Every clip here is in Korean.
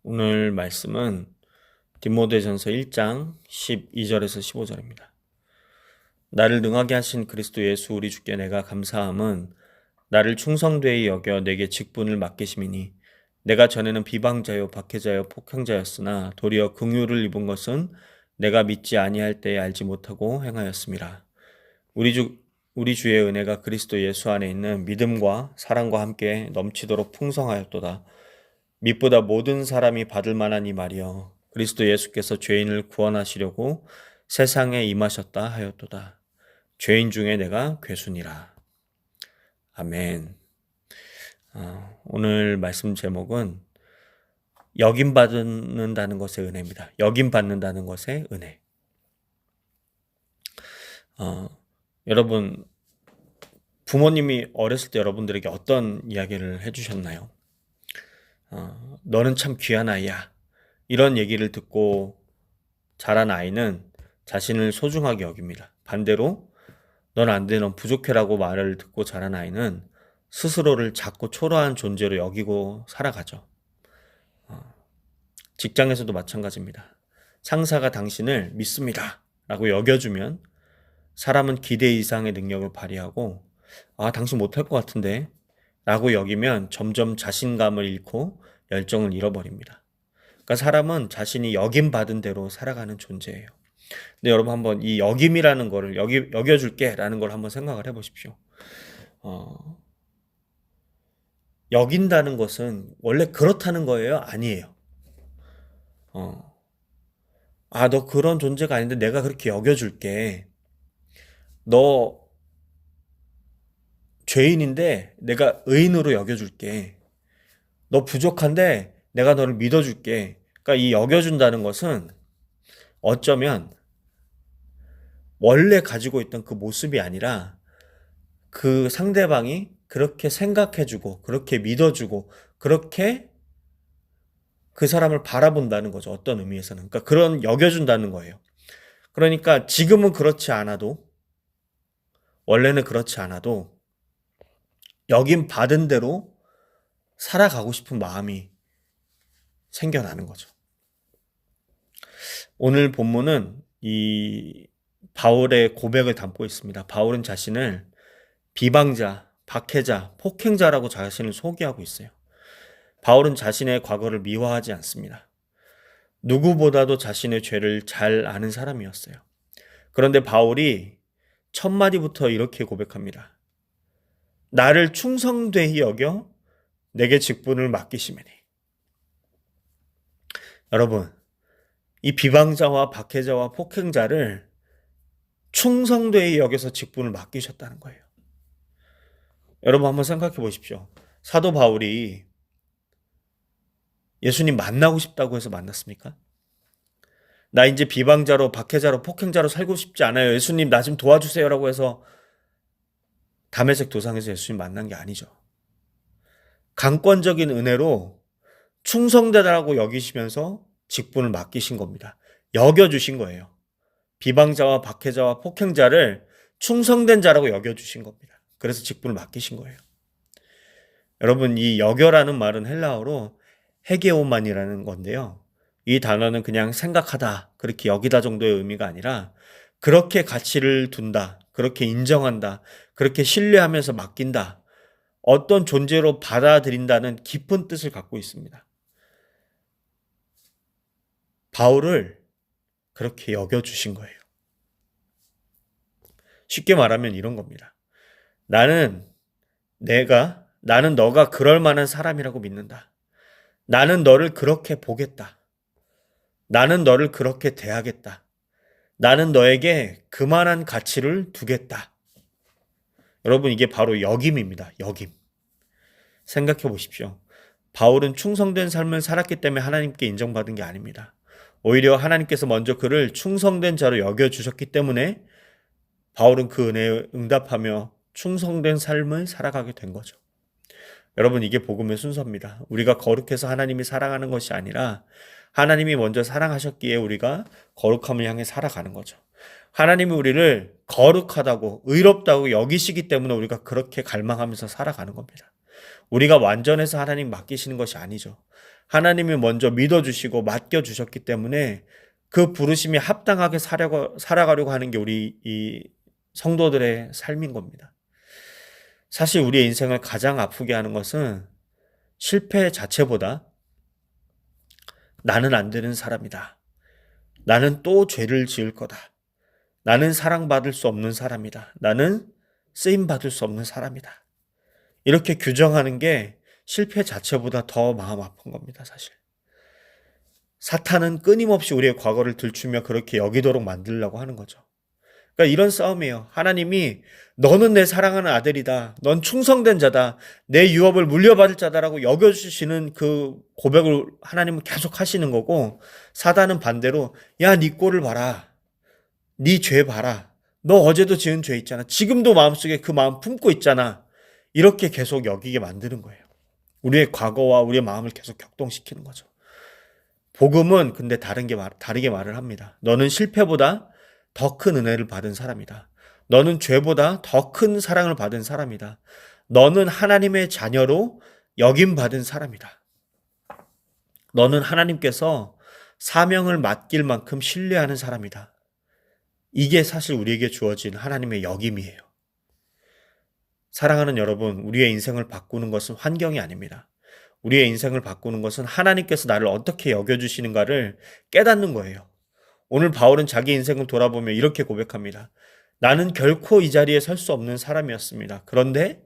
오늘 말씀은 디모데전서 1장 12절에서 15절입니다. 나를 능하게 하신 그리스도 예수 우리 주께 내가 감사함은 나를 충성되이 여겨 내게 직분을 맡기심이니 내가 전에는 비방자요 박해자요 폭행자였으나 도리어 긍휼을 입은 것은 내가 믿지 아니할 때에 알지 못하고 행하였음이라. 우리 주의 은혜가 그리스도 예수 안에 있는 믿음과 사랑과 함께 넘치도록 풍성하였도다. mit보다 모든 사람이 받을 만한 이 말이여 그리스도 예수께서 죄인을 구원하시려고 세상에 임하셨다 하였도다. 죄인 중에 내가 괴순이라. 아멘. 오늘 말씀 제목은 여김받는다는 것의 은혜입니다. 여김받는다는 것의 은혜. 여러분, 부모님이 어렸을 때 여러분들에게 어떤 이야기를 해주셨나요? 너는 참 귀한 아이야. 이런 얘기를 듣고 자란 아이는 자신을 소중하게 여깁니다. 반대로 넌 안 돼, 넌 부족해라고 말을 듣고 자란 아이는 스스로를 작고 초라한 존재로 여기고 살아가죠. 직장에서도 마찬가지입니다. 상사가 당신을 믿습니다 라고 여겨주면 사람은 기대 이상의 능력을 발휘하고 당신 못할 것 같은데 라고 여기면 점점 자신감을 잃고 열정을 잃어버립니다. 그러니까 사람은 자신이 여김받은 대로 살아가는 존재예요. 근데 여러분 한번 이 여김이라는 거를 여겨줄게 라는 걸 한번 생각을 해보십시오. 여긴다는 것은 원래 그렇다는 거예요? 아니에요. 너 그런 존재가 아닌데 내가 그렇게 여겨줄게. 너 죄인인데 내가 의인으로 여겨줄게. 너 부족한데 내가 너를 믿어줄게. 그러니까 이 여겨준다는 것은 어쩌면 원래 가지고 있던 그 모습이 아니라 그 상대방이 그렇게 생각해주고 그렇게 믿어주고 그렇게 그 사람을 바라본다는 거죠. 어떤 의미에서는. 그러니까 그런 여겨준다는 거예요. 그러니까 지금은 그렇지 않아도 원래는 그렇지 않아도 여긴 받은 대로 살아가고 싶은 마음이 생겨나는 거죠. 오늘 본문은 이 바울의 고백을 담고 있습니다. 바울은 자신을 비방자, 박해자, 폭행자라고 자신을 소개하고 있어요. 바울은 자신의 과거를 미화하지 않습니다. 누구보다도 자신의 죄를 잘 아는 사람이었어요. 그런데 바울이 첫 마디부터 이렇게 고백합니다. 나를 충성되이 여겨 내게 직분을 맡기시매니. 여러분, 이 비방자와 박해자와 폭행자를 충성되이 여겨서 직분을 맡기셨다는 거예요. 여러분 한번 생각해 보십시오. 사도 바울이 예수님 만나고 싶다고 해서 만났습니까? 나 이제 비방자로 박해자로 폭행자로 살고 싶지 않아요. 예수님 나 좀 도와주세요라고 해서 다메섹 도상에서 예수님 만난 게 아니죠. 강권적인 은혜로 충성되다라고 여기시면서 직분을 맡기신 겁니다. 여겨주신 거예요. 비방자와 박해자와 폭행자를 충성된 자라고 여겨주신 겁니다. 그래서 직분을 맡기신 거예요. 여러분, 이 여겨라는 말은 헬라어로 헤게오만이라는 건데요. 이 단어는 그냥 생각하다, 그렇게 여기다 정도의 의미가 아니라 그렇게 가치를 둔다, 그렇게 인정한다, 그렇게 신뢰하면서 맡긴다, 어떤 존재로 받아들인다는 깊은 뜻을 갖고 있습니다. 바울을 그렇게 여겨주신 거예요. 쉽게 말하면 이런 겁니다. 나는 너가 그럴 만한 사람이라고 믿는다. 나는 너를 그렇게 보겠다. 나는 너를 그렇게 대하겠다. 나는 너에게 그만한 가치를 두겠다. 여러분, 이게 바로 여김입니다. 여김. 생각해 보십시오. 바울은 충성된 삶을 살았기 때문에 하나님께 인정받은 게 아닙니다. 오히려 하나님께서 먼저 그를 충성된 자로 여겨주셨기 때문에 바울은 그 은혜에 응답하며 충성된 삶을 살아가게 된 거죠. 여러분, 이게 복음의 순서입니다. 우리가 거룩해서 하나님이 사랑하는 것이 아니라 하나님이 먼저 사랑하셨기에 우리가 거룩함을 향해 살아가는 거죠. 하나님이 우리를 거룩하다고 의롭다고 여기시기 때문에 우리가 그렇게 갈망하면서 살아가는 겁니다. 우리가 완전해서 하나님 맡기시는 것이 아니죠. 하나님이 먼저 믿어주시고 맡겨주셨기 때문에 그 부르심이 합당하게 살아가려고 하는 게 우리 이 성도들의 삶인 겁니다. 사실 우리의 인생을 가장 아프게 하는 것은 실패 자체보다 나는 안 되는 사람이다. 나는 또 죄를 지을 거다. 나는 사랑받을 수 없는 사람이다. 나는 쓰임받을 수 없는 사람이다. 이렇게 규정하는 게 실패 자체보다 더 마음 아픈 겁니다, 사실. 사탄은 끊임없이 우리의 과거를 들추며 그렇게 여기도록 만들려고 하는 거죠. 그러니까 이런 싸움이에요. 하나님이 너는 내 사랑하는 아들이다. 넌 충성된 자다. 내 유업을 물려받을 자다라고 여겨주시는 그 고백을 하나님은 계속 하시는 거고, 사단은 반대로 야, 네 꼴을 봐라. 네 죄 봐라. 너 어제도 지은 죄 있잖아. 지금도 마음속에 그 마음 품고 있잖아. 이렇게 계속 여기게 만드는 거예요. 우리의 과거와 우리의 마음을 계속 격동시키는 거죠. 복음은 근데 다르게 말을 합니다. 너는 실패보다 더 큰 은혜를 받은 사람이다. 너는 죄보다 더 큰 사랑을 받은 사람이다. 너는 하나님의 자녀로 여김받은 사람이다. 너는 하나님께서 사명을 맡길 만큼 신뢰하는 사람이다. 이게 사실 우리에게 주어진 하나님의 역임이에요. 사랑하는 여러분, 우리의 인생을 바꾸는 것은 환경이 아닙니다. 우리의 인생을 바꾸는 것은 하나님께서 나를 어떻게 여겨주시는가를 깨닫는 거예요. 오늘 바울은 자기 인생을 돌아보며 이렇게 고백합니다. 나는 결코 이 자리에 설 수 없는 사람이었습니다. 그런데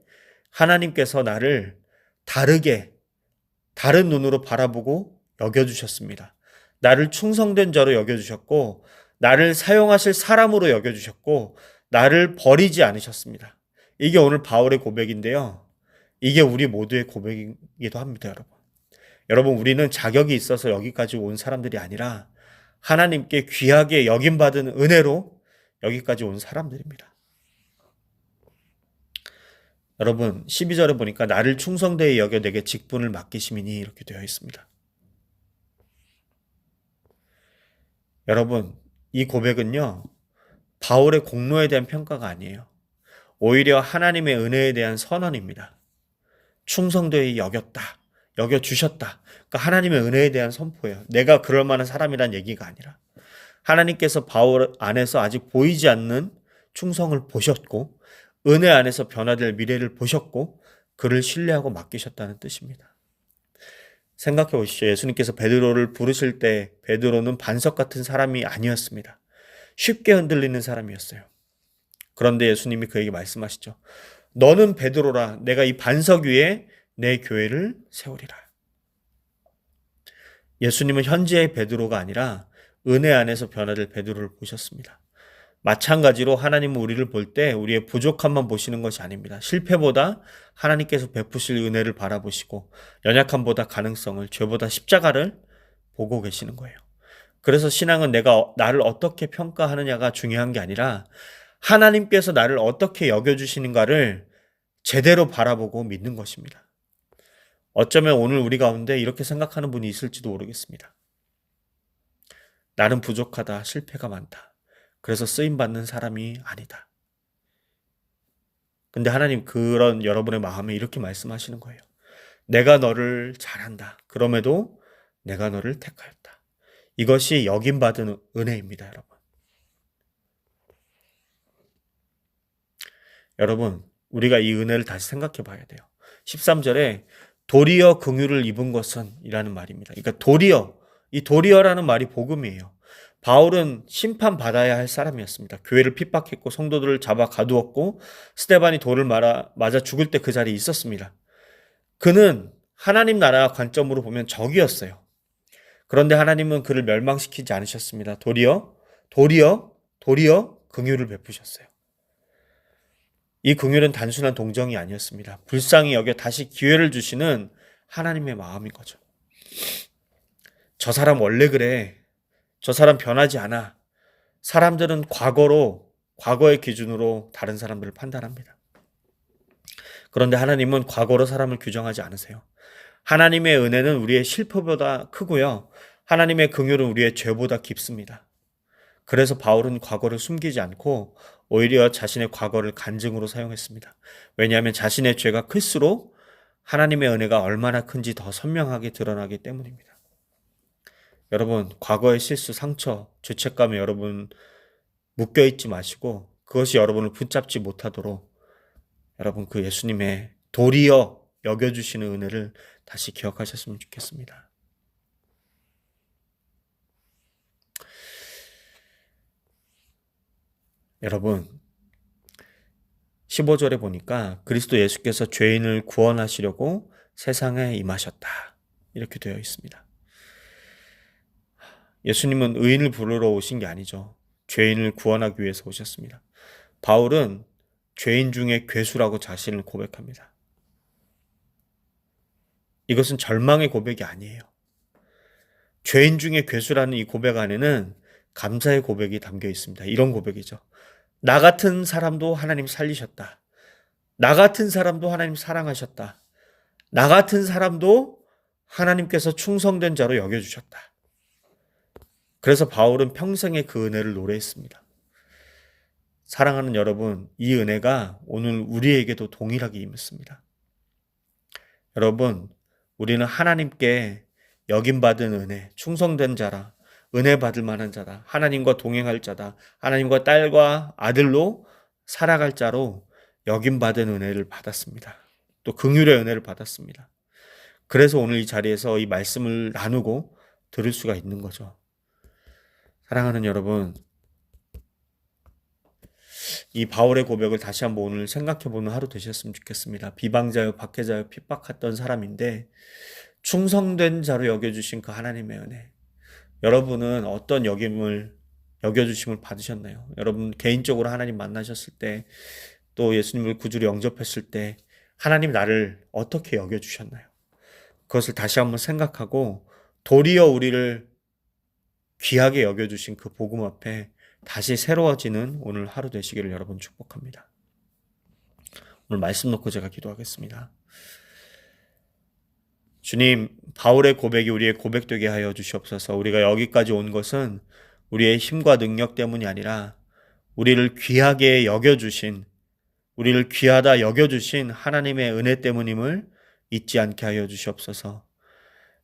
하나님께서 나를 다른 눈으로 바라보고 여겨주셨습니다. 나를 충성된 자로 여겨주셨고, 나를 사용하실 사람으로 여겨주셨고, 나를 버리지 않으셨습니다. 이게 오늘 바울의 고백인데요. 이게 우리 모두의 고백이기도 합니다, 여러분. 여러분, 우리는 자격이 있어서 여기까지 온 사람들이 아니라 하나님께 귀하게 여김받은 은혜로 여기까지 온 사람들입니다. 여러분, 12절에 보니까 나를 충성되이 여겨 내게 직분을 맡기심이니 이렇게 되어 있습니다. 여러분, 이 고백은요, 바울의 공로에 대한 평가가 아니에요. 오히려 하나님의 은혜에 대한 선언입니다. 충성되이 여겨주셨다. 그러니까 하나님의 은혜에 대한 선포예요. 내가 그럴 만한 사람이란 얘기가 아니라 하나님께서 바울 안에서 아직 보이지 않는 충성을 보셨고 은혜 안에서 변화될 미래를 보셨고 그를 신뢰하고 맡기셨다는 뜻입니다. 생각해 보십시오. 예수님께서 베드로를 부르실 때 베드로는 반석 같은 사람이 아니었습니다. 쉽게 흔들리는 사람이었어요. 그런데 예수님이 그에게 말씀하시죠. 너는 베드로라. 내가 이 반석 위에 내 교회를 세우리라. 예수님은 현재의 베드로가 아니라 은혜 안에서 변화될 베드로를 보셨습니다. 마찬가지로 하나님은 우리를 볼 때 우리의 부족함만 보시는 것이 아닙니다. 실패보다 하나님께서 베푸실 은혜를 바라보시고 연약함보다 가능성을, 죄보다 십자가를 보고 계시는 거예요. 그래서 신앙은 내가 나를 어떻게 평가하느냐가 중요한 게 아니라 하나님께서 나를 어떻게 여겨주시는가를 제대로 바라보고 믿는 것입니다. 어쩌면 오늘 우리 가운데 이렇게 생각하는 분이 있을지도 모르겠습니다. 나는 부족하다, 실패가 많다. 그래서 쓰임받는 사람이 아니다. 근데 하나님 그런 여러분의 마음에 이렇게 말씀하시는 거예요. 내가 너를 잘한다. 그럼에도 내가 너를 택하였다. 이것이 여김받은 은혜입니다, 여러분. 여러분, 우리가 이 은혜를 다시 생각해 봐야 돼요. 13절에 도리어 긍휼을 입은 것은 이라는 말입니다. 그러니까 이 도리어라는 말이 복음이에요. 바울은 심판받아야 할 사람이었습니다. 교회를 핍박했고 성도들을 잡아 가두었고 스데반이 돌을 맞아 죽을 때 그 자리에 있었습니다. 그는 하나님 나라 관점으로 보면 적이었어요. 그런데 하나님은 그를 멸망시키지 않으셨습니다. 도리어 긍휼을 베푸셨어요. 이 긍휼은 단순한 동정이 아니었습니다. 불쌍히 여겨 다시 기회를 주시는 하나님의 마음인 거죠. 저 사람 원래 그래. 저 사람 변하지 않아. 사람들은 과거의 기준으로 다른 사람들을 판단합니다. 그런데 하나님은 과거로 사람을 규정하지 않으세요. 하나님의 은혜는 우리의 실패보다 크고요. 하나님의 긍휼은 우리의 죄보다 깊습니다. 그래서 바울은 과거를 숨기지 않고 오히려 자신의 과거를 간증으로 사용했습니다. 왜냐하면 자신의 죄가 클수록 하나님의 은혜가 얼마나 큰지 더 선명하게 드러나기 때문입니다. 여러분, 과거의 실수, 상처, 죄책감에 여러분 묶여있지 마시고 그것이 여러분을 붙잡지 못하도록 여러분 그 예수님의 도리어 여겨주시는 은혜를 다시 기억하셨으면 좋겠습니다. 여러분, 15절에 보니까 그리스도 예수께서 죄인을 구원하시려고 세상에 임하셨다. 이렇게 되어 있습니다. 예수님은 의인을 부르러 오신 게 아니죠. 죄인을 구원하기 위해서 오셨습니다. 바울은 죄인 중에 괴수라고 자신을 고백합니다. 이것은 절망의 고백이 아니에요. 죄인 중에 괴수라는 이 고백 안에는 감사의 고백이 담겨 있습니다. 이런 고백이죠. 나 같은 사람도 하나님 살리셨다. 나 같은 사람도 하나님 사랑하셨다. 나 같은 사람도 하나님께서 충성된 자로 여겨주셨다. 그래서 바울은 평생에 그 은혜를 노래했습니다. 사랑하는 여러분, 이 은혜가 오늘 우리에게도 동일하게 임했습니다. 여러분, 우리는 하나님께 여김받은 은혜, 충성된 자라, 은혜 받을 만한 자다, 하나님과 동행할 자다, 하나님과 딸과 아들로 살아갈 자로 여김받은 은혜를 받았습니다. 또 긍휼의 은혜를 받았습니다. 그래서 오늘 이 자리에서 이 말씀을 나누고 들을 수가 있는 거죠. 사랑하는 여러분, 이 바울의 고백을 다시 한번 오늘 생각해보는 하루 되셨으면 좋겠습니다. 비방자요, 박해자요, 핍박했던 사람인데 충성된 자로 여겨주신 그 하나님의 은혜. 여러분은 어떤 여겨주심을 받으셨나요? 여러분 개인적으로 하나님 만나셨을 때, 또 예수님을 구주로 영접했을 때 하나님 나를 어떻게 여겨주셨나요? 그것을 다시 한번 생각하고 도리어 우리를 귀하게 여겨주신 그 복음 앞에 다시 새로워지는 오늘 하루 되시기를 여러분 축복합니다. 오늘 말씀 놓고 제가 기도하겠습니다. 주님, 바울의 고백이 우리의 고백되게 하여 주시옵소서. 우리가 여기까지 온 것은 우리의 힘과 능력 때문이 아니라 우리를 귀하게 여겨주신, 우리를 귀하다 여겨주신 하나님의 은혜 때문임을 잊지 않게 하여 주시옵소서.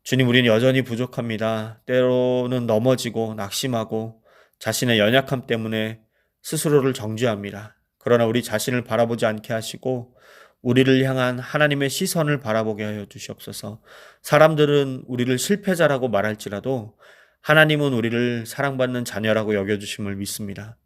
주님, 우리는 여전히 부족합니다. 때로는 넘어지고 낙심하고 자신의 연약함 때문에 스스로를 정죄합니다. 그러나 우리 자신을 바라보지 않게 하시고 우리를 향한 하나님의 시선을 바라보게 하여 주시옵소서. 사람들은 우리를 실패자라고 말할지라도 하나님은 우리를 사랑받는 자녀라고 여겨주심을 믿습니다.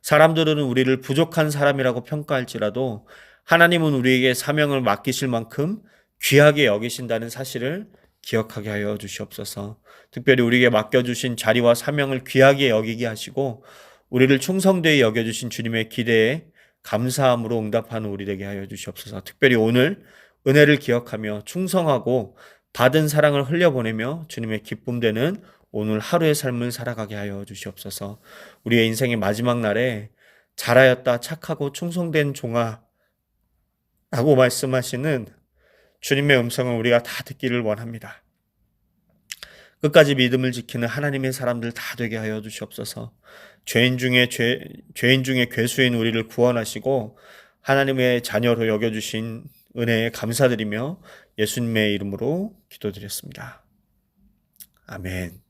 사람들은 우리를 부족한 사람이라고 평가할지라도 하나님은 우리에게 사명을 맡기실 만큼 귀하게 여기신다는 사실을 기억하게 하여 주시옵소서. 특별히 우리에게 맡겨주신 자리와 사명을 귀하게 여기게 하시고 우리를 충성되이 여겨주신 주님의 기대에 감사함으로 응답하는 우리 되게 하여 주시옵소서. 특별히 오늘 은혜를 기억하며 충성하고 받은 사랑을 흘려보내며 주님의 기쁨 되는 오늘 하루의 삶을 살아가게 하여 주시옵소서. 우리의 인생의 마지막 날에 잘하였다 착하고 충성된 종아 라고 말씀하시는 주님의 음성을 우리가 다 듣기를 원합니다. 끝까지 믿음을 지키는 하나님의 사람들 다 되게 하여 주시옵소서. 죄인 중에 괴수인 우리를 구원하시고 하나님의 자녀로 여겨주신 은혜에 감사드리며 예수님의 이름으로 기도드렸습니다. 아멘.